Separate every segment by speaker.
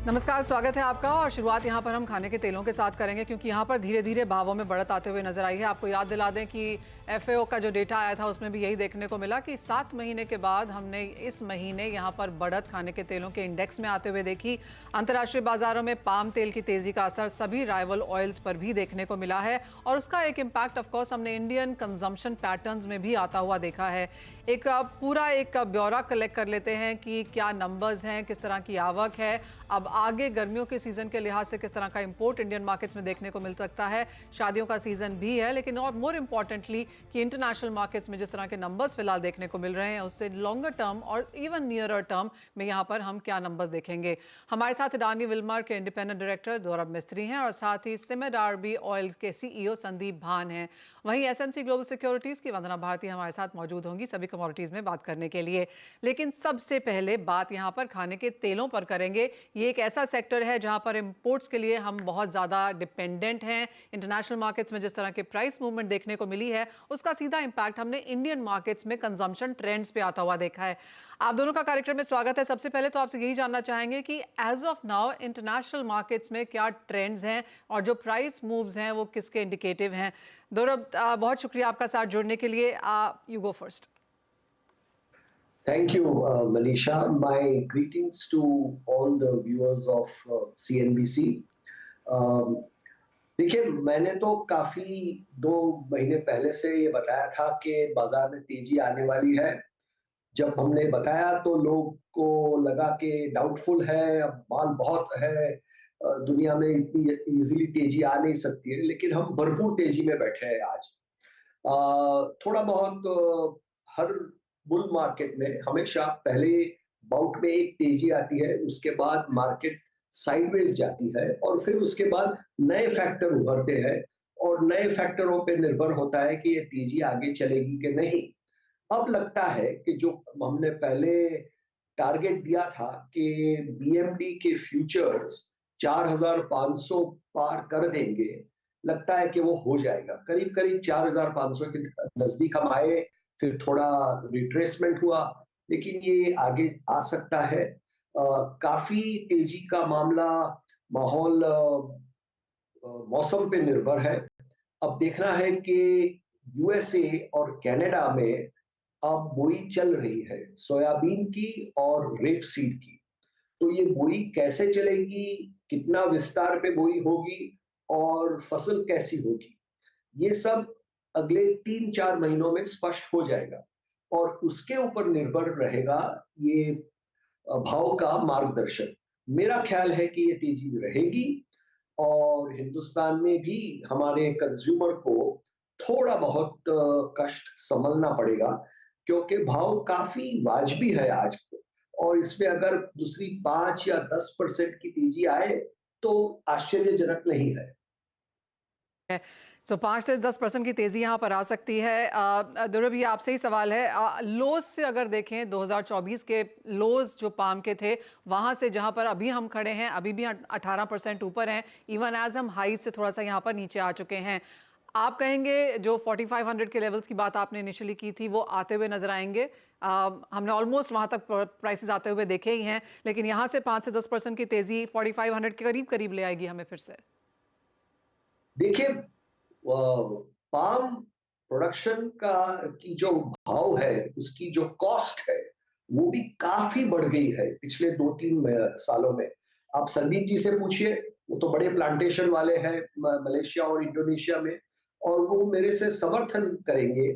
Speaker 1: नमस्कार, स्वागत है आपका। और शुरुआत यहाँ पर हम खाने के तेलों के साथ करेंगे क्योंकि यहाँ पर धीरे धीरे भावों में बढ़त आते हुए नजर आई है। आपको याद दिला दें कि एफएओ का जो डेटा आया था उसमें भी यही देखने को मिला कि 7 महीने के बाद हमने इस महीने यहाँ पर बढ़त खाने के तेलों के इंडेक्स में आते हुए देखी। अंतर्राष्ट्रीय बाजारों में पाम तेल की तेजी का असर सभी राइवल ऑयल्स पर भी देखने को मिला है और उसका एक इम्पैक्ट ऑफकोर्स हमने इंडियन कंजम्पशन पैटर्न्स में भी आता हुआ देखा है। एक पूरा ब्यौरा कलेक्ट कर लेते हैं कि क्या नंबर्स हैं, किस तरह की आवक है, अब आगे गर्मियों के सीजन के लिहाज से किस तरह का इंपोर्ट इंडियन मार्केट्स में देखने को मिल सकता है। शादियों का सीजन भी है, लेकिन और मोर इंपॉर्टेंटली कि इंटरनेशनल मार्केट्स में जिस तरह के नंबर्स फिलहाल देखने को मिल रहे हैं उससे लॉन्गर टर्म और इवन नियरर टर्म में यहाँ पर हम क्या नंबर्स देखेंगे। हमारे साथ अडानी विल्मर के इंडिपेंडेंट डायरेक्टर गौरव मिस्त्री हैं और साथ ही सिमेड आरबी ऑयल के सीईओ संदीप भान हैं। वहीं एसएमसी ग्लोबल सिक्योरिटीज की वंदना भारती हमारे साथ मौजूद होंगी सभी कमोडिटीज में बात करने के लिए। लेकिन सबसे पहले बात यहाँ पर खाने के तेलों पर करेंगे। ये एक ऐसा सेक्टर है जहां पर इंपोर्ट्स के लिए हम बहुत ज़्यादा डिपेंडेंट हैं। इंटरनेशनल मार्केट्स में जिस तरह के प्राइस मूवमेंट देखने को मिली है उसका सीधा इंपैक्ट हमने इंडियन मार्केट्स में कंजम्पशन ट्रेंड्स पे आता हुआ देखा है। आप दोनों का कार्यक्रम में स्वागत है। सबसे पहले तो आपसे यही जानना चाहेंगे कि as of now international markets में क्या ट्रेंड्स हैं और जो प्राइस मूव्स हैं वो किसके इंडिकेटिव हैं। गौरव, बहुत शुक्रिया आपका साथ जुड़ने के लिए। You go first.
Speaker 2: Thank you, Manisha. My greetings to all the viewers of CNBC. देखिए, मैंने तो काफी 2 महीने पहले से ये बताया था कि बाजार में तेजी आने वाली है। जब हमने बताया तो लोग को लगा कि डाउटफुल है, अब माल बहुत है, दुनिया में इतनी इजीली तेजी आ नहीं सकती है, लेकिन हम भरपूर तेजी में बैठे हैं आज। थोड़ा बहुत हर बुल मार्केट में हमेशा पहले बाउट में एक तेजी आती है, उसके बाद मार्केट साइडवेज जाती है और फिर उसके बाद नए फैक्टर उभरते हैं और नए फैक्टरों पे निर्भर होता है कि ये तेजी आगे चलेगी कि नहीं। अब लगता है कि जो हमने पहले टारगेट दिया था कि बीएमडी के फ्यूचर्स 4500 पार कर देंगे, लगता है कि वो हो जाएगा। करीब करीब 4500 के नजदीक हम आए, फिर थोड़ा रिट्रेसमेंट हुआ, लेकिन ये आगे आ सकता है। काफी तेजी का मामला माहौल मौसम पे निर्भर है। अब देखना है कि यूएसए और कनाडा में अब बोई चल रही है सोयाबीन की और रेपसीड की। तो ये बोई कैसे चलेगी, कितना विस्तार पे बोई होगी और फसल कैसी होगी, ये सब अगले 3-4 महीनों में स्पष्ट हो जाएगा और उसके ऊपर निर्भर रहेगा ये भाव का मार्गदर्शन। मेरा ख्याल है कि ये तेजी रहेगी और हिंदुस्तान में भी हमारे कंज्यूमर को थोड़ा बहुत कष्ट संभलना पड़ेगा, क्योंकि भाव काफी वाजिबी है आज। और इसमें अगर दूसरी 5 या 10% की तेजी आए तो आश्चर्यजनक नहीं है।
Speaker 1: तो 5 से 10% की तेजी यहाँ पर आ सकती है। दुर्लभ, ये आपसे ही सवाल है। लोज से अगर देखें 2024 के लोज जो पाम के थे वहाँ से जहाँ पर अभी हम खड़े हैं अभी भी 18% ऊपर हैं। इवन एज हम हाई से थोड़ा सा यहाँ पर नीचे आ चुके हैं। आप कहेंगे जो 4500 के लेवल्स की बात आपने इनिशियली की थी वो आते हुए नजर आएंगे? हमने ऑलमोस्ट वहाँ तक प्राइसेस आते हुए देखे ही हैं, लेकिन यहाँ से 5 से 10% की तेजी 4500 के करीब करीब ले आएगी हमें फिर से?
Speaker 2: देखिए, पाम प्रोडक्शन का की जो भाव है, उसकी जो कॉस्ट है वो भी काफी बढ़ गई है पिछले 2-3 सालों में। आप संदीप जी से पूछिए, वो तो बड़े प्लांटेशन वाले हैं मलेशिया और इंडोनेशिया में, और वो मेरे से समर्थन करेंगे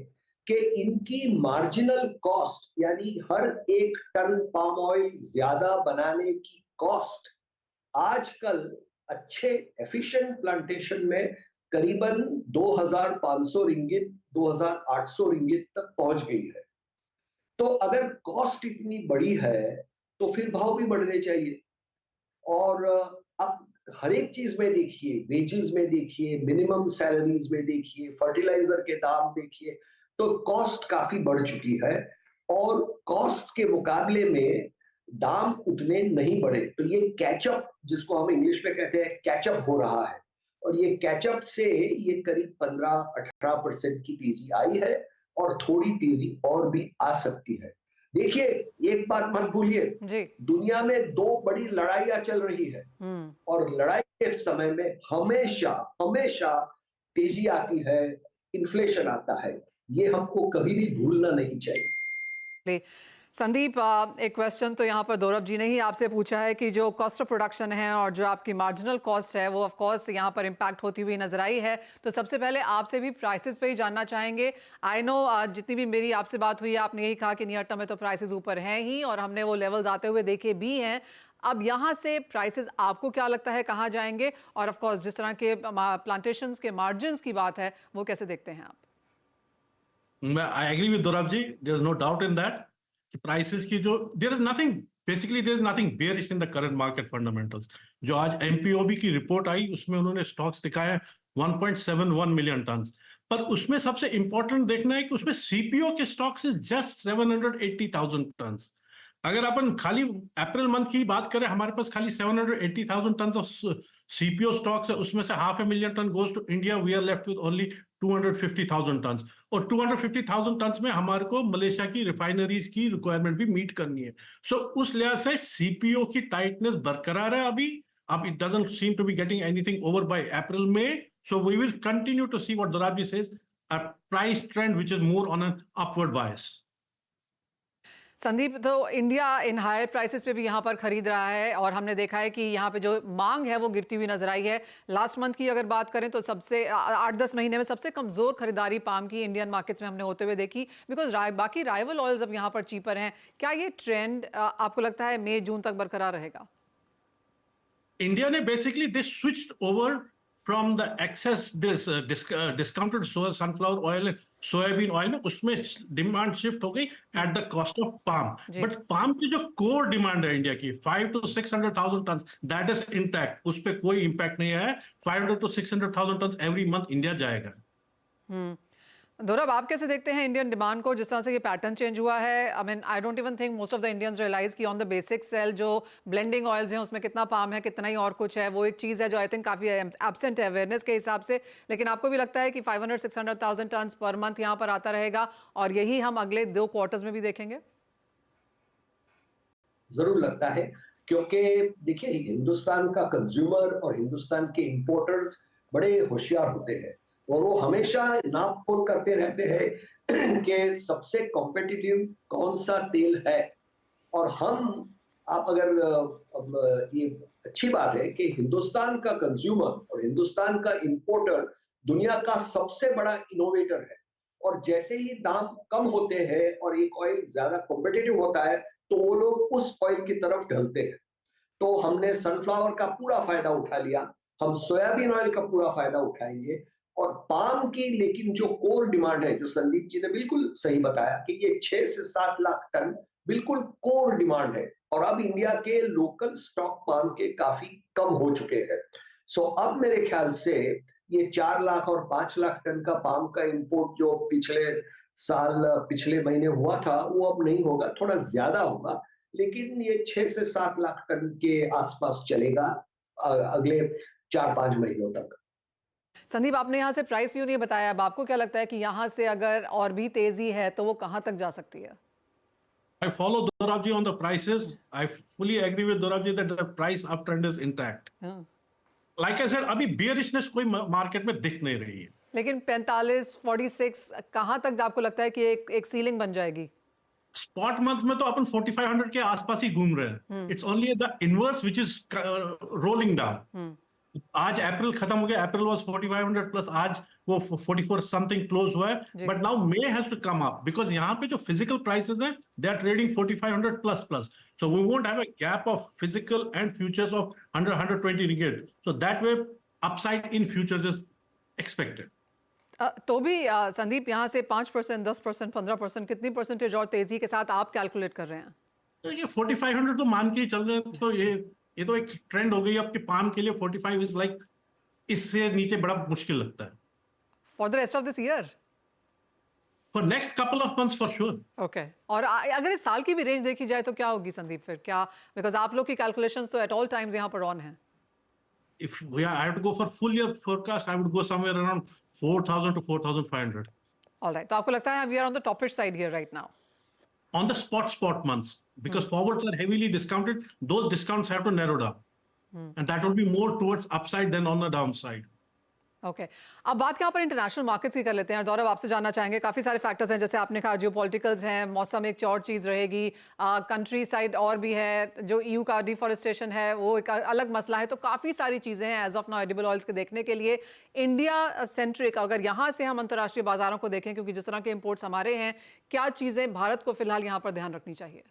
Speaker 2: कि इनकी मार्जिनल कॉस्ट, यानी हर एक टन पाम ऑयल ज्यादा बनाने की कॉस्ट आजकल अच्छे एफिशिएंट प्लांटेशन में करीबन 2500 रिंगिट, 2800 रिंगिट तक पहुंच गई है। तो अगर कॉस्ट इतनी बड़ी है तो फिर भाव भी बढ़ने चाहिए। और अब हर एक चीज में देखिए, वेजेस में देखिए, मिनिमम सैलरीज में देखिए, फर्टिलाइजर के दाम देखिए, तो कॉस्ट काफी बढ़ चुकी है और कॉस्ट के मुकाबले में दाम उतने नहीं बढ़े। तो ये कैचअप, जिसको हम इंग्लिश में कहते हैं, कैचअप हो रहा है और ये कैचअप से ये करीब 15-18% की तेजी आई है और थोड़ी तेजी और भी आ सकती है। देखिए, एक बात मत भूलिए,
Speaker 1: जी।
Speaker 2: दुनिया में 2 बड़ी लड़ाइयाँ चल रही है
Speaker 1: हम्म।
Speaker 2: और लड़ाई के समय में हमेशा, हमेशा तेज़ी आती है, इन्फ्लेशन आता है। ये हमको कभी भी भूलना नहीं चाहिए।
Speaker 1: ले- संदीप, एक क्वेश्चन तो यहाँ पर दौरव जी ने ही आपसे पूछा है कि जो कॉस्ट ऑफ प्रोडक्शन है और जो आपकी मार्जिनल कॉस्ट है वो ऑफ कोर्स यहाँ पर इम्पैक्ट होती हुई नजर आई है। तो सबसे पहले आपसे भी प्राइसेस पे ही जानना चाहेंगे। आई नो जितनी भी मेरी आपसे बात हुई है आपने यही कहा कि नियर टर्म में तो प्राइसेस ऊपर हैं ही और हमने वो लेवल्स आते हुए देखे भी हैं। अब यहाँ से प्राइसेस आपको क्या लगता है कहाँ जाएंगे? और ऑफ कोर्स जिस तरह के प्लांटेशंस के मार्जिन की बात है वो कैसे देखते हैं आप?
Speaker 3: I agree with Dorab ji. There's no doubt in that. Prices की जो there is nothing bearish in the current market fundamentals. जो आज MPOB की रिपोर्ट आई उसमें उन्होंने स्टॉक्स दिखाया 1.71 मिलियन टन, पर उसमें सबसे इंपॉर्टेंट देखना है कि उसमें सीपीओ के स्टॉक्स इज जस्ट 780,000 टन। अगर अपन खाली अप्रैल मंथ की बात करें, हमारे पास खाली 780,000 टन ऑफ सीपीओ स्टॉक्स है, उसमें से 500,000 ton goes to India, we are left with only 250,000 ton, और 250,000 टन में हमारे को मलेशिया की रिफाइनरीज की रिक्वायरमेंट भी मीट करनी है। सो उस लिहाज से सीपीओ की टाइटनेस बरकरार है अभी। अब it doesn't seem to be getting anything over by April में, so we will continue to see what Dorabji says, a price trend which is more on an upward bias.
Speaker 1: Sandeep, तो इंडिया इन हायर प्राइसेस पे भी यहाँ पर खरीद रहा है और हमने देखा है कि यहाँ पे जो मांग है वो गिरती हुई नजर आई है। लास्ट मंथ की अगर बात करें तो सबसे 8-10 महीने में सबसे कमजोर खरीदारी पाम की इंडियन मार्केट्स में हमने होते हुए देखी, बिकॉज बाकी राइवल ऑयल्स अब यहाँ पर चीपर हैं। क्या ये ट्रेंड आपको लगता है मई जून तक बरकरार रहेगा?
Speaker 3: India ने basically they switched over from the excess discounted sunflower oil and soybean oil में उसमें डिमांड शिफ्ट हो गई at the cost of palm. But palm की जो कोर डिमांड है इंडिया की 500 to 600,000 ton, that is intact, उस पर कोई इंपैक्ट नहीं है। 500 to 600,000 ton every month India जाएगा।
Speaker 1: दौरव, आप कैसे देखते हैं इंडियन डिमांड को जिस तरह से ये पैटर्न चेंज हुआ है? I mean I don't even think most of the Indians realise कि ऑन द बेसिक सेल जो ब्लेंडिंग ऑयल्स हैं उसमें कितना पाम है, कितना ही और कुछ है। वो एक चीज़ है जो आई थिंक काफ़ी एब्सेंट है अवेयरनेस के हिसाब से। लेकिन आपको भी लगता है कि 500-600,000 टन पर मंथ यहाँ पर आता रहेगा और यही हम अगले 2 क्वार्टर्स में भी देखेंगे?
Speaker 2: जरूर लगता है, क्योंकि देखिए हिंदुस्तान का कंज्यूमर और हिंदुस्तान के इंपोर्टर्स बड़े होशियार होते हैं और वो हमेशा नाप तोल करते रहते हैं कि सबसे कॉम्पिटिटिव कौन सा तेल है। और आप अगर ये अच्छी बात है कि हिंदुस्तान का कंज्यूमर और हिंदुस्तान का इंपोर्टर दुनिया का सबसे बड़ा इनोवेटर है, और जैसे ही दाम कम होते हैं और एक ऑयल ज्यादा कॉम्पिटिटिव होता है तो वो लोग उस ऑयल की तरफ ढलते हैं। तो हमने सनफ्लावर का पूरा फायदा उठा लिया, हम सोयाबीन ऑयल का पूरा फायदा उठाएंगे, और पाम की लेकिन जो कोर डिमांड है, जो संदीप जी ने बिल्कुल सही बताया कि ये 6 से 7 लाख टन बिल्कुल कोर डिमांड है, और अब इंडिया के लोकल स्टॉक पाम के काफी कम हो चुके हैं। सो अब मेरे ख्याल से ये 4 लाख और 5 लाख टन का पाम का इंपोर्ट जो पिछले महीने हुआ था वो अब नहीं होगा, थोड़ा ज्यादा होगा, लेकिन ये 6 से 7 लाख टन के आसपास चलेगा अगले 4-5 महीनों तक।
Speaker 1: संदीप, आपने यहाँ से प्राइस व्यू नहीं बताया। अब आपको क्या लगता है कि यहाँ से अगर और भी तेजी है तो वो कहाँ तक जा सकती है?
Speaker 3: I follow Dorabji on the prices. I fully agree with Dorabji that the price uptrend is intact. Like I said, अभी bearishness कोई मार्केट में दिख नहीं रही है।
Speaker 1: लेकिन 45-46 कहाँ तक आपको लगता है कि एक सीलिंग बन जाएगी?
Speaker 3: स्पॉट मंथ में तो अपन 4500 के आसपास ही घूम रहे हैं। It's only the inverse which is rolling down. आज अप्रैल खत्म हो गया, अप्रैल वाज 4500 प्लस, आज वो 44 समथिंग क्लोज हुआ है, but now may has to come up because यहाँ पे जो फिजिकल प्राइसेस हैं they are trading 4500 plus plus, so we won't have a gap of physical and futures of 100-120 ringgit, so that way upside in futures is expected.
Speaker 1: तो भी संदीप, यहाँ से 5%, 10%, 15% कितनी percentage और तेजी के साथ आप कैलकुलेट कर रहे हैं?
Speaker 3: तो ये 4500 तो मान के ही चल रहे हैं, तो ये तो एक ट्रेंड हो गई आपके पाम के लिए। 45 इज लाइक, इससे नीचे बड़ा मुश्किल लगता है
Speaker 1: for the rest of this year,
Speaker 3: for next couple of months for sure.
Speaker 1: Okay. और अगर इस साल की भी रेंज देखी जाए तो क्या होगी संदीप फिर? क्या, बिकॉज आप लोग की कैलकुलेशंस तो एट ऑल टाइम्स यहाँ पर ऑन है।
Speaker 3: If I have to go for full year forecast, I would go somewhere around 4,000 to 4,500.
Speaker 1: Alright, तो आपको लगता है we are on the toppish side here right now?
Speaker 3: on the spot months, because forwards are heavily discounted. Those discounts have to narrow down, and that will be more towards upside than on the downside.
Speaker 1: Okay अब बात यहाँ पर international markets की कर लेते हैं। गौरव, आपसे जानना चाहेंगे, काफ़ी सारे फैक्टर्स हैं, जैसे आपने कहा जियोपॉलिटिकल्स हैं, मौसम एक और चीज़ रहेगी, कंट्री साइड और भी है, जो ईयू का डिफॉरेस्टेशन है वो एक अलग मसला है, तो काफ़ी सारी चीज़ें हैं as of now edible oils के देखने के लिए। इंडिया सेंट्रिक अगर यहाँ से हम अंतर्राष्ट्रीय बाजारों को देखें, क्योंकि जिस तरह के इम्पोर्ट्स हमारे हैं, क्या चीज़ें भारत को फिलहाल यहाँ पर ध्यान रखनी चाहिए?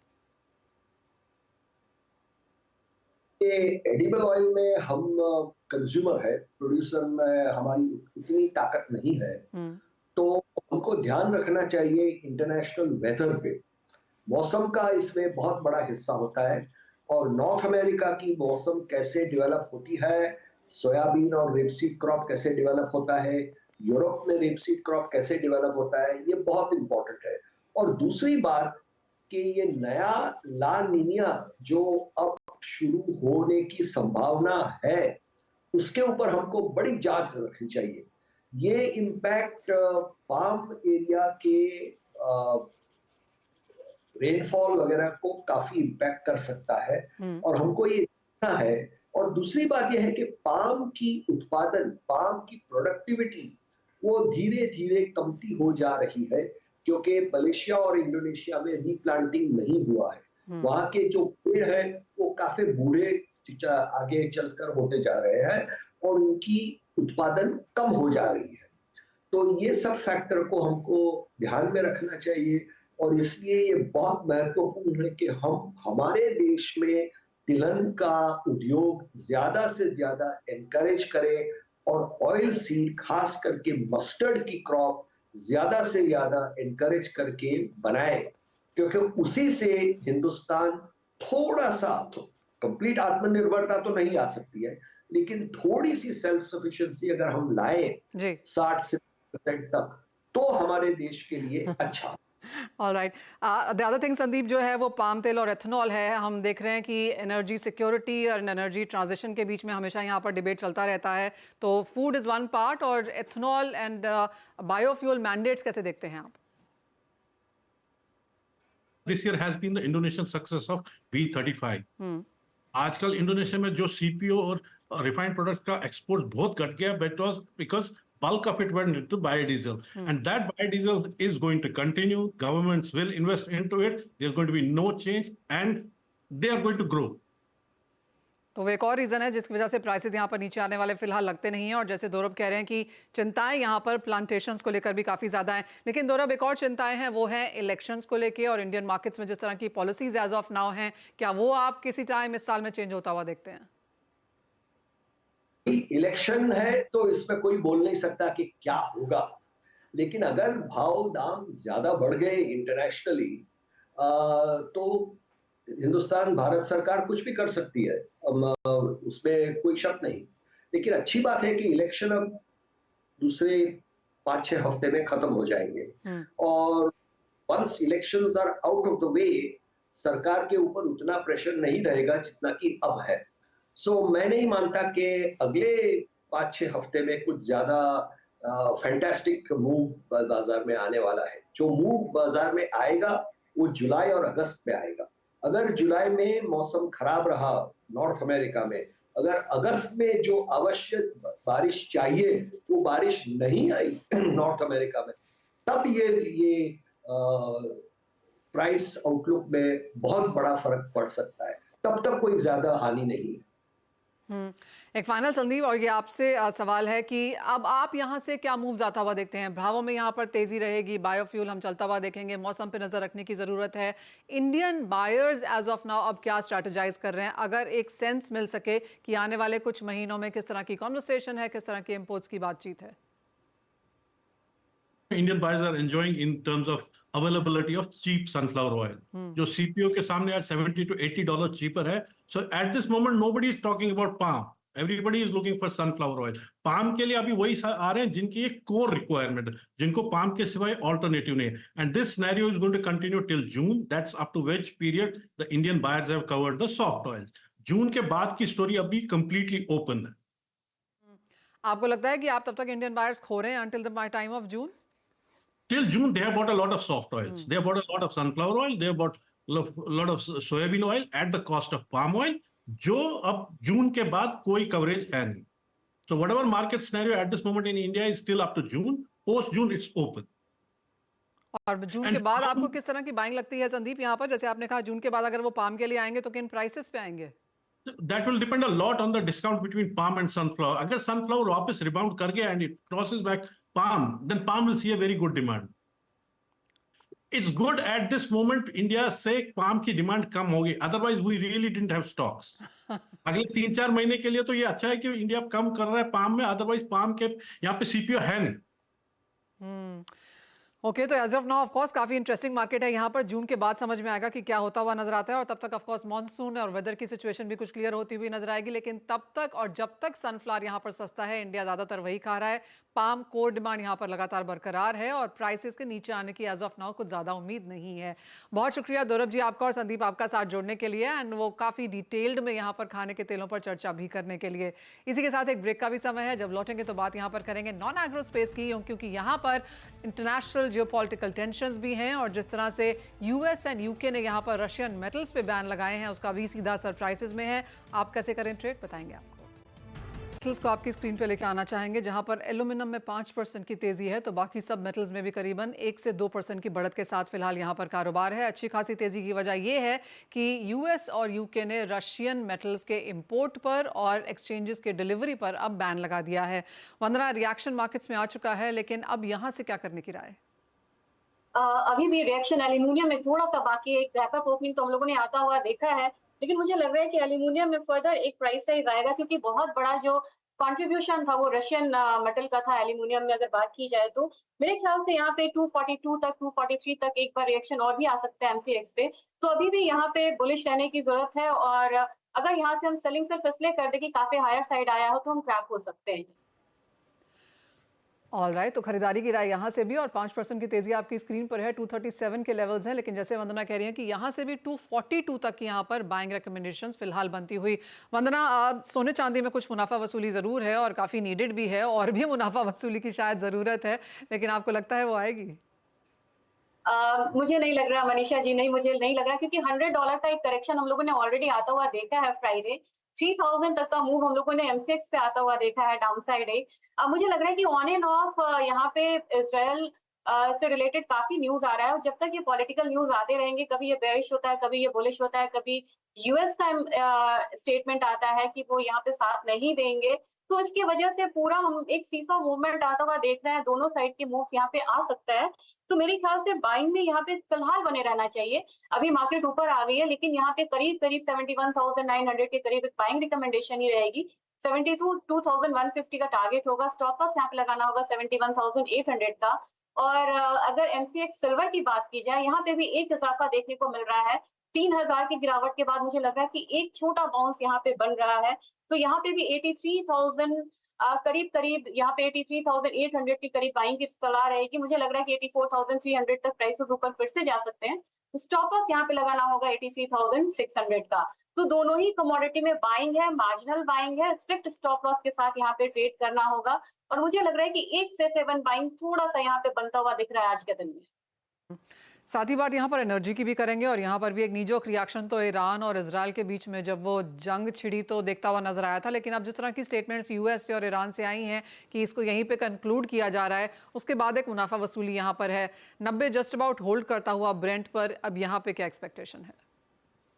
Speaker 2: एडिबल ऑयल में हम कंज्यूमर है, प्रोड्यूसर में हमारी उतनी ताकत नहीं है, तो हमको ध्यान रखना चाहिए इंटरनेशनल वेदर पे। मौसम का इसमें बहुत बड़ा हिस्सा होता है, और नॉर्थ अमेरिका की मौसम कैसे डेवलप होती है, सोयाबीन और रेपसीड क्रॉप कैसे डेवलप होता है, यूरोप में रेपसीड क्रॉप कैसे डेवलप होता है, ये बहुत इंपॉर्टेंट है। और दूसरी बात कि ये नया ला नीनिया जो अब शुरू होने की संभावना है, उसके ऊपर हमको बड़ी जांच रखनी चाहिए। ये इम्पैक्ट पाम एरिया के रेनफॉल वगैरह को काफी इम्पैक्ट कर सकता है, और हमको ये देखना है। और दूसरी बात यह है कि पाम की उत्पादन, पाम की प्रोडक्टिविटी वो धीरे धीरे कमती हो जा रही है, क्योंकि मलेशिया और इंडोनेशिया में रीप्लांटिंग नहीं हुआ है। वहां के जो पेड़ है वो काफी बूढ़े आगे चलकर होते जा रहे हैं, और उनकी उत्पादन कम हो जा रही है। तो ये सब फैक्टर को हमको ध्यान में रखना चाहिए, और इसलिए ये बहुत महत्वपूर्ण है कि हम हमारे देश में तिलहन का उद्योग ज्यादा से ज्यादा एनकरेज करें, और ऑयल सीड खास करके मस्टर्ड की क्रॉप ज्यादा से ज्यादा एनकरेज करके बनाए, क्योंकि उसी से हिंदुस्तान थोड़ा सा, तो कंप्लीट आत्मनिर्भरता तो नहीं आ सकती है, लेकिन थोड़ी सी सेल्फ सफिशिएंसी अगर हम लाए 60% तक, तो हमारे देश के लिए अच्छा।
Speaker 1: Alright, the other thing Sandeep जो है वो पाम तेल और एथनॉल है। हम देख रहे हैं कि एनर्जी सिक्योरिटी और एनर्जी ट्रांजिशन के बीच में हमेशा यहाँ पर डिबेट चलता रहता है, तो फूड इज वन पार्ट, और एथनॉल एंड बायोफ्यूल मैंडेट्स कैसे देखते हैं आप?
Speaker 3: This year has been the Indonesian success of B35. आजकल इंडोनेशिया में जो सीपीओ और रिफाइंड प्रोडक्ट का एक्सपोर्ट बहुत घट गया, because bulk of it went into biodiesel, and that biodiesel is going to continue. Governments will invest into it. There's going to be no change, and they are going to grow.
Speaker 1: तो वो एक और reason है जिसकी वजह से prices यहाँ पर नीचे आने वाले फिलहाल लगते नहीं हैं, और जैसे दौरब कह रहे हैं कि चिंताएं यहाँ पर प्लांटेशंस को लेकर भी काफ़ी ज़्यादा हैं। लेकिन दौरब, एक और चिंताएं हैं, वो है इलेक्शंस को लेके, और इंडियन मार्केट्स में जिस तरह की पॉलिसीज एज ऑफ नाउ हैं, क्या वो आप किसी टाइम इस साल में चेंज होता हुआ देखते हैं?
Speaker 2: इलेक्शन है तो इसमें कोई बोल नहीं सकता कि क्या होगा, लेकिन अगर भाव दाम ज्यादा बढ़ गए इंटरनेशनली, तो हिंदुस्तान, भारत सरकार कुछ भी कर सकती है, उसमें कोई शक नहीं। लेकिन अच्छी बात है कि इलेक्शन अब दूसरे 5-6 हफ्ते में खत्म हो जाएंगे, और once elections are out of the way, सरकार के ऊपर उतना प्रेशर नहीं रहेगा जितना कि अब है। सो मैं नहीं मानता कि अगले 5-6 हफ्ते में कुछ ज्यादा फैंटास्टिक मूव बाजार में आने वाला है। जो मूव बाजार में आएगा वो जुलाई और अगस्त में आएगा। अगर जुलाई में मौसम खराब रहा नॉर्थ अमेरिका में, अगर अगस्त में जो आवश्यक बारिश चाहिए वो बारिश नहीं आई नॉर्थ अमेरिका में, तब ये प्राइस आउटलुक में बहुत बड़ा फर्क पड़ सकता है। तब तक कोई ज्यादा हानि नहीं है।
Speaker 1: एक फाइनल संदीप, और ये आपसे सवाल है कि अब आप यहाँ से क्या मूव्स आता हुआ देखते हैं? भावों में यहाँ पर तेजी रहेगी, बायोफ्यूल हम चलता हुआ देखेंगे, मौसम पे नजर रखने की जरूरत है। Indian buyers as of now अब क्या स्ट्रेटेजाइज कर रहे हैं, अगर एक सेंस मिल सके कि आने वाले कुछ महीनों में किस तरह की कॉन्वर्सेशन है, किस तरह के इम्पोर्ट्स की बातचीत है?
Speaker 3: Indian buyers are enjoying in terms of availability of cheap sunflower oil. जो CPO के सामने आज $70 to $80 cheaper है. So at this moment nobody is talking about palm. Everybody is looking for sunflower oil. palm के लिए अभी वही आ रहे हैं जिनकी एक core requirement है, जिनको palm के सिवाय alternative नहीं है. And this scenario is going to continue till June. That's up to which period the Indian buyers have covered the soft oils. जून के बाद की स्टोरी अभी completely open है.
Speaker 1: आपको लगता है कि आप तब तक इंडियन बायर्स खो रहे हैं until the time of June?
Speaker 3: till June, they have bought a lot of soft oils. They have bought a lot of sunflower oil. They have bought lot of soybean oil at the cost of palm oil, जो अब जून के बाद कोई coverage है नहीं. So whatever market scenario at this moment in India is still up to June. Post June, it's open.
Speaker 1: और जून के बाद आपको किस तरह की बाइंग लगती है संदीप यहाँ पर? जैसे आपने कहा जून के बाद अगर वो पाम के लिए आएंगे तो किन प्राइसेस पे आएंगे?
Speaker 3: That will depend a lot on the discount between palm and sunflower. अगर sunflower वापस rebound कर गया and it crosses back palm, then palm will see a very good demand. It's good at this moment India से palm की demand कम होगी. Otherwise we really didn't have stocks. अगले 3-4 महीने के लिए तो ये अच्छा है कि इंडिया कम कर रहा है palm में. Otherwise palm के यहाँ पे CPO है नहीं.
Speaker 1: ओके, तो as of now of course काफी इंटरेस्टिंग मार्केट है यहाँ पर. जून के बाद समझ में आएगा कि क्या होता हुआ नजर आता है और तब तक ऑफ कोर्स मॉनसून और वेदर की सिचुएशन भी कुछ क्लियर होती हुई नजर आएगी. लेकिन तब तक और जब तक सनफ्लावर यहाँ पर सस्ता है, इंडिया ज्यादातर वही खा रहा है. पाम कोर डिमांड यहाँ पर लगातार बरकरार है और प्राइसेस के नीचे आने की एज ऑफ नाउ कुछ ज्यादा उम्मीद नहीं है. बहुत शुक्रिया दौरभ जी आपका और संदीप आपका साथ जोड़ने के लिए एंड वो काफी डिटेल्ड में यहाँ पर खाने के तेलों पर चर्चा भी करने के लिए. इसी के साथ एक ब्रेक का भी समय है. जब लौटेंगे तो बात यहाँ पर करेंगे नॉन एग्रो स्पेस की, क्योंकि यहाँ पर इंटरनेशनल जियोपॉलिटिकल टेंशंस भी हैं और जिस तरह से यूएस एंड यूके ने यहाँ पर रशियन मेटल्स पे बैन लगाए हैं उसका भी सीधा असर प्राइसेस में है. आप कैसे करें ट्रेड, बताएंगे आपको. मेटल्स को आपकी स्क्रीन पे लेकर आना चाहेंगे जहां पर एल्यूमिनियम में 5% की तेजी है तो बाकी सब मेटल्स में भी करीबन 1 से 2% की बढ़त के साथ फिलहाल यहां पर कारोबार है. अच्छी खासी तेजी की वजह यह है कि यूएस और यूके ने रशियन मेटल्स के इंपोर्ट पर और एक्सचेंजेस के डिलीवरी पर अब बैन लगा दिया है. वंदना, रिएक्शन मार्केट्स में आ चुका है लेकिन अब यहां से क्या करने की राय?
Speaker 4: अभी भी रिएक्शन एल्यूमिनियम में थोड़ा सा बाकी है. एक गैप अप ओपनिंग तो हम लोगों ने आता हुआ देखा है, लेकिन मुझे लग रहा है कि एल्यूमिनियम में फर्दर एक प्राइस राइज आएगा क्योंकि बहुत बड़ा जो कंट्रीब्यूशन था वो रशियन मेटल का था एल्यूमिनियम में. अगर बात की जाए तो मेरे ख्याल से यहाँ पे 242 तक 243 तक एक बार रिएक्शन और भी आ सकता है एमसीएक्स पे. तो अभी भी यहाँ पे बुलिश रहने की जरूरत है और अगर यहाँ से हम सेलिंग सिर्फ इसलिए कर दे कि काफी हायर साइड आया हो तो हम ट्रैप हो सकते हैं.
Speaker 1: ऑलराइट, तो खरीदारी की राय यहाँ से भी और 5% की तेजी आपकी स्क्रीन पर है. 237 के लेवल्स हैं लेकिन जैसे वंदना कह रही हैं कि यहाँ से भी 242 तक की यहाँ पर बाइंग रिकमेंडेशंस फिलहाल बनती हुई. वंदना, सोने चांदी में कुछ मुनाफा वसूली ज़रूर है और काफ़ी नीडेड भी है और भी मुनाफा वसूली की शायद ज़रूरत है, लेकिन आपको लगता है वो आएगी?
Speaker 4: मुझे नहीं लग रहा मनीषा जी, नहीं मुझे नहीं लग रहा क्योंकि $100 का एक करेक्शन हम लोगों ने ऑलरेडी आता हुआ देखा है. फ्राइडे 3000 तक का मूव हम लोगों ने एमसीएक्स पे आता हुआ देखा है डाउनसाइड एक. मुझे लग रहा है कि ऑन एंड ऑफ यहाँ पे इजराइल से रिलेटेड काफी न्यूज आ रहा है और जब तक ये पॉलिटिकल न्यूज आते रहेंगे, कभी ये बेरिश होता है, कभी ये बुलिश होता है, कभी यूएस का स्टेटमेंट आता है कि वो यहाँ पे साथ नहीं देंगे, तो इसकी वजह से पूरा हम एक सीसॉ मूवमेंट आता हुआ देख रहे हैं. दोनों साइड के मूव्स यहाँ पे आ सकता है. तो मेरे ख्याल से बाइंग में यहाँ पे फिलहाल बने रहना चाहिए. अभी मार्केट ऊपर आ गई है लेकिन यहाँ पे करीब 71,900 के करीब एक बाइंग रिकमेंडेशन ही रहेगी. 72,150 का टारगेट होगा. स्टॉप लॉस यहाँ पे लगाना होगा 71,800 का. और अगर एमसीएक्स सिल्वर की बात की जाए, यहाँ पे भी एक इजाफा देखने को मिल रहा है. 3000 की गिरावट के बाद मुझे लग रहा है कि एक छोटा बाउंस यहाँ पे बन रहा है. तो यहाँ पे भी 83,000 करीब यहाँ पे 83,800 के करीब बाइंग की सलाह रहेगी. मुझे लग रहा है कि 84,300 तक प्राइसेस ऊपर फिर से जा सकते हैं. स्टॉप लॉस यहाँ पे लगाना होगा 83,600 का. तो दोनों ही कमोडिटी में बाइंग है, मार्जिनल बाइंग है. स्ट्रिक्ट स्टॉप लॉस के साथ यहाँ पे ट्रेड करना होगा और मुझे लग रहा है कि एक से 7 बाइंग थोड़ा सा यहाँ पे बनता हुआ दिख रहा है आज के दिन में.
Speaker 1: साथ ही बात यहाँ पर एनर्जी की भी करेंगे और यहाँ पर भी एक नीजोक रिएक्शन तो ईरान और इजराइल के बीच में जब वो जंग छिड़ी तो देखता हुआ नजर आया था, लेकिन अब जिस तरह की स्टेटमेंट्स यूएस से और ईरान से आई हैं कि इसको यहीं पे कंक्लूड किया जा रहा है, उसके बाद एक मुनाफा वसूली यहाँ पर है. 90 जस्ट अबाउट होल्ड करता हुआ ब्रेंट पर अब यहाँ पे क्या एक्सपेक्टेशन है?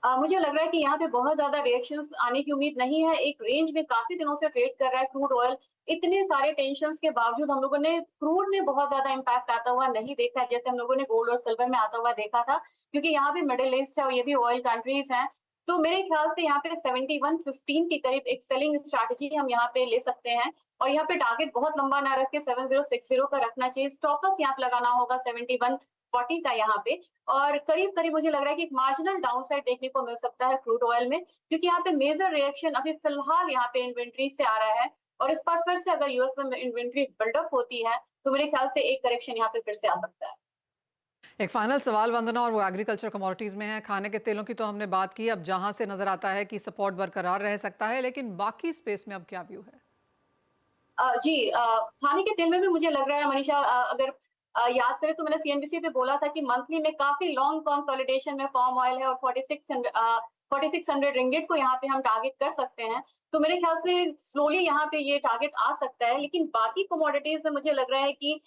Speaker 4: मुझे लग रहा है कि यहाँ पे बहुत ज्यादा रिएक्शंस आने की उम्मीद नहीं है. एक रेंज में काफी दिनों से ट्रेड कर रहा है क्रूड ऑयल. इतने सारे टेंशंस के बावजूद हम लोगों ने क्रूड में बहुत ज्यादा इंपैक्ट आता हुआ नहीं देखा जैसे हम लोगों ने गोल्ड और सिल्वर में आता हुआ देखा था, क्योंकि यहाँ भी मिडिल ईस्ट है और ये भी ऑयल कंट्रीज हैं. तो मेरे ख्याल से यहाँ पे 7115 के करीब एक सेलिंग स्ट्रैटेजी हम यहाँ पे ले सकते हैं और यहाँ पे टारगेट बहुत लंबा ना रख के 7060 का रखना चाहिए. स्टॉप लॉस यहाँ पे लगाना होगा 7140 का यहाँ पे. और करीब करीब मुझे लग रहा है कि एक मार्जिनल डाउनसाइड देखने को मिल सकता है क्रूड ऑयल में, क्योंकि यहाँ पे मेजर रिएक्शन अभी फिलहाल यहाँ पे इन्वेंट्री से आ रहा है और इस बार फिर से अगर यूएस में इन्वेंट्री बिल्डअप होती है तो मेरे ख्याल से एक करेक्शन यहाँ पे फिर से आ सकता है.
Speaker 1: एक फाइनल सवाल वंदना, और वो एग्रीकल्चर कमोडिटीज में है. खाने के तेलों की तो हमने बात की, अब जहां से नजर आता है कि सपोर्ट बरकरार रह सकता है, लेकिन बाकी स्पेस में अब क्या व्यू है?
Speaker 4: जी, खाने के तेल में भी मुझे लग रहा है मनीषा, अगर याद करें तो मैंने CNBC पे बोला था कि मंथली में काफी लॉन्ग कंसोलिडेशन में पाम ऑयल है और 4600 रिंगिट को यहाँ पे हम टारगेट कर सकते हैं। तो मेरे ख्याल से स्लोली यहाँ पे ये टारगेट आ सकता है, लेकिन बाकी कमोडिटीज में मुझे लग रहा है कि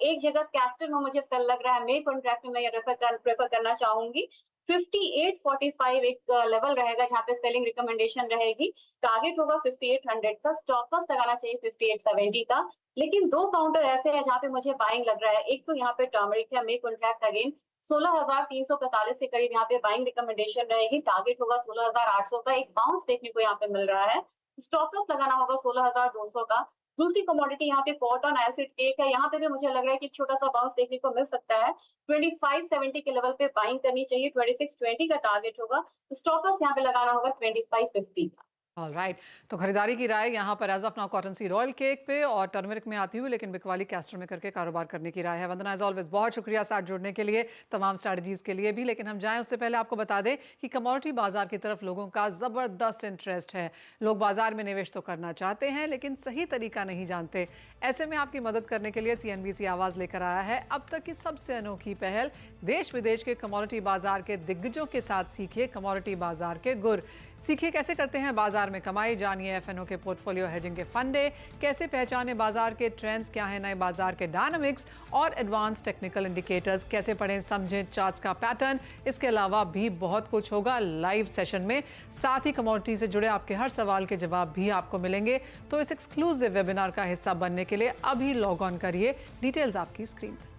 Speaker 4: एक जगह कैस्टर में मुझे सेल लग रहा है, मे कॉन्ट्रैक्ट में मैं प्रेफर करना चाहूंगी। 5845 एक लेवल रहेगा जहाँ पे सेलिंग रिकमेंडेशन रहेगी। टारगेट होगा 5800 का, स्टॉप लॉस लगाना चाहिए 5870 का। लेकिन दो काउंटर ऐसे हैं जहाँ पे मुझे बाइंग लग रहा है। एक तो यहाँ पे टर्मरिक है, मे कॉन्ट्रैक्ट अगेन 16,345 के करीब यहाँ पे बाइंग रिकमेंडेशन रहेगी। टारगेट होगा 16,800 का, एक बाउंस देखने को यहाँ पे मिल रहा है। स्टॉप लॉस लगाना होगा 16,200 का। दूसरी कमोडिटी यहाँ पे कॉटन एसिड केक है, यहाँ पे भी मुझे लग रहा है कि छोटा सा बाउंस देखने को मिल सकता है। 2570 के लेवल पे बाइंग करनी चाहिए, 2620 का टारगेट होगा। स्टॉप लॉस यहाँ पे लगाना होगा 2550 का।
Speaker 1: ऑलराइट, तो खरीदारी की राय यहाँ पर as of now cotton seed oil cake पे और टर्मरिक में आती हुई, लेकिन बिकवाली कैस्टर में करके कारोबार करने की राय है। वंदना एज ऑलवेज बहुत शुक्रिया साथ जुड़ने के लिए, तमाम स्ट्रैटेजीज के लिए भी। लेकिन हम जाएं उससे पहले आपको बता दें कि कमोडिटी बाजार की तरफ लोगों का ज़बरदस्त इंटरेस्ट है। लोग बाजार में निवेश तो करना चाहते हैं लेकिन सही तरीका नहीं जानते। ऐसे में आपकी मदद करने के लिए CNBC आवाज़ लेकर आया है अब तक की सबसे अनोखी पहल। देश विदेश के कमोडिटी बाजार के दिग्गजों के साथ सीखिए कमोडिटी बाजार के गुर। सीखिए कैसे करते हैं बाजार में कमाई, जानिए FNO के पोर्टफोलियो हेजिंग के फंडे, कैसे पहचाने बाजार के ट्रेंड्स, क्या है नए बाजार के डायनामिक्स और एडवांस टेक्निकल इंडिकेटर्स, कैसे पढ़ें समझें चार्ट्स का पैटर्न। इसके अलावा भी बहुत कुछ होगा लाइव सेशन में। साथ ही कमोडिटी से जुड़े आपके हर सवाल के जवाब भी आपको मिलेंगे। तो इस एक्सक्लूसिव वेबिनार का हिस्सा बनने के लिए अभी लॉग ऑन करिए, डिटेल्स आपकी स्क्रीन पर।